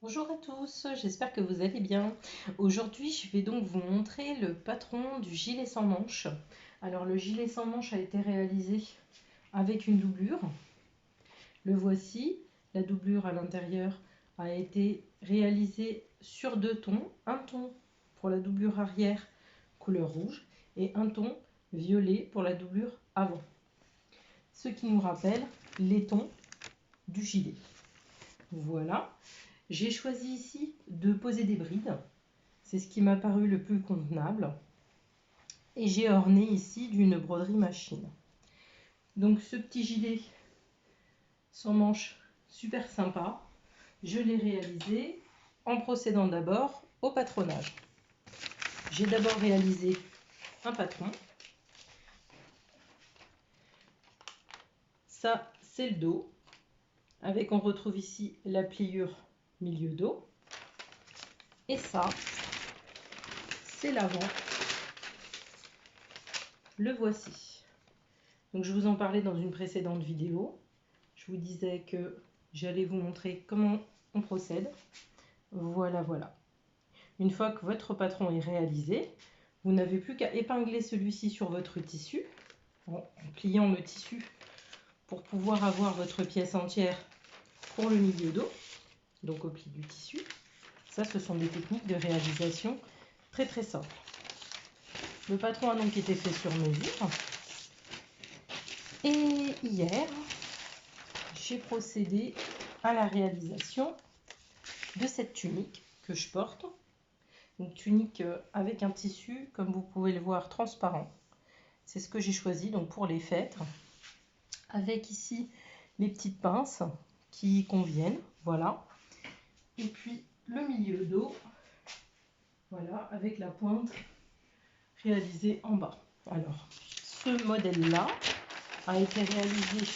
Bonjour à tous, j'espère que vous allez bien. Aujourd'hui, je vais donc vous montrer le patron du gilet sans manches. Alors, le gilet sans manches a été réalisé avec une doublure. Le voici. La doublure à l'intérieur a été réalisée sur deux tons. Un ton pour la doublure arrière, couleur rouge, et un ton violet pour la doublure avant. Ce qui nous rappelle les tons du gilet. Voilà. J'ai choisi ici de poser des brides. C'est ce qui m'a paru le plus convenable. Et j'ai orné ici d'une broderie machine. Donc ce petit gilet sans manches, super sympa. Je l'ai réalisé en procédant d'abord au patronage. J'ai d'abord réalisé un patron. Ça, c'est le dos. Avec, on retrouve ici la pliure milieu dos. Et ça, c'est l'avant. Le voici. Donc je vous en parlais dans une précédente vidéo. Je vous disais que j'allais vous montrer comment on procède. Voilà. Une fois que votre patron est réalisé, vous n'avez plus qu'à épingler celui-ci sur votre tissu, en pliant le tissu pour pouvoir avoir votre pièce entière pour le milieu dos, donc au pli du tissu. Ça, ce sont des techniques de réalisation très simples. Le patron a donc été fait sur mesure. Et hier, j'ai procédé à la réalisation de cette tunique que je porte. Une tunique avec un tissu, comme vous pouvez le voir, transparent. C'est ce que j'ai choisi donc pour les fêtes. Avec ici les petites pinces qui conviennent, voilà. Et puis le milieu dos, voilà, avec la pointe réalisée en bas. Alors, ce modèle-là a été réalisé.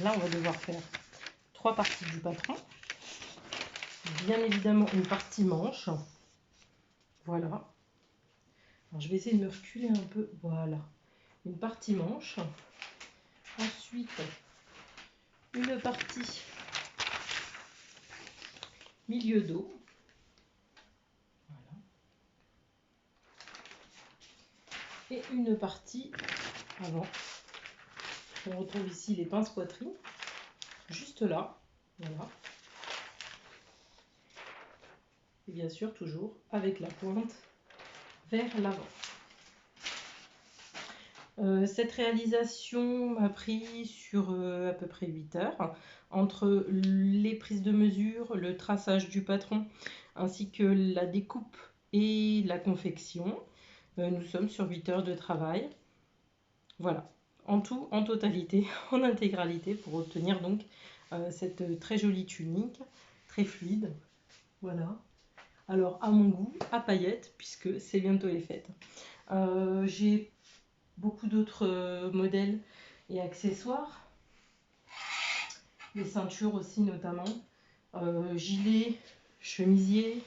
Là, on va devoir faire 3 parties du patron. Bien évidemment, une partie manche. Voilà. Alors, je vais essayer de me reculer un peu. Voilà. Une partie manche. Ensuite, une partie milieu dos. Voilà. Et une partie avant. On retrouve ici les pinces poitrine. Juste là. Voilà. Et bien sûr, toujours avec la pointe vers l'avant. Cette réalisation m'a pris sur à peu près 8 heures, entre les prises de mesure, le traçage du patron, ainsi que la découpe et la confection. Nous sommes sur 8 heures de travail. Voilà, en tout, en totalité, en intégralité, pour obtenir donc cette très jolie tunique, très fluide. Voilà. Alors, à mon goût, à paillettes, puisque c'est bientôt les fêtes. J'ai beaucoup d'autres modèles et accessoires. Les ceintures aussi notamment. Gilets, chemisiers,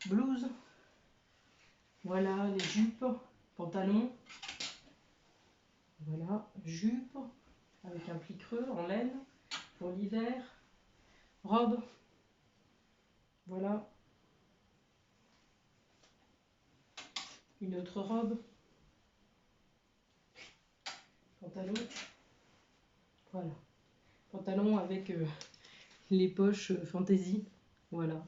blouses. Voilà, les jupes, pantalons. Voilà, jupe avec un pli creux en laine pour l'hiver. Robe. Voilà. Une autre robe. Pantalon. Voilà. Pantalon avec les poches fantaisie. Voilà.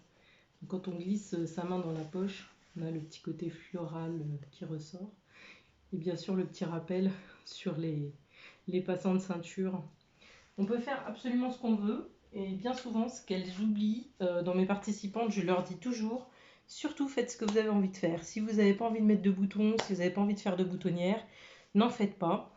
Quand on glisse sa main dans la poche, on a le petit côté floral qui ressort. Et bien sûr le petit rappel sur les passants de ceinture. On peut faire absolument ce qu'on veut. Et bien souvent, ce qu'elles oublient dans mes participantes, je leur dis toujours, surtout faites ce que vous avez envie de faire. Si vous n'avez pas envie de mettre de boutons, si vous n'avez pas envie de faire de boutonnière, n'en faites pas.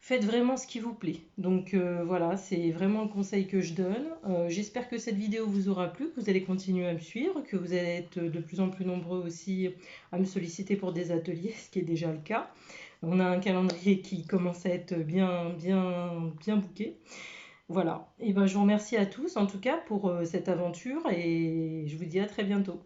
Faites vraiment ce qui vous plaît. Donc voilà, c'est vraiment le conseil que je donne. J'espère que cette vidéo vous aura plu, que vous allez continuer à me suivre, que vous allez être de plus en plus nombreux aussi à me solliciter pour des ateliers, ce qui est déjà le cas. On a un calendrier qui commence à être bien booké. Voilà, et ben, je vous remercie à tous en tout cas pour cette aventure et je vous dis à très bientôt.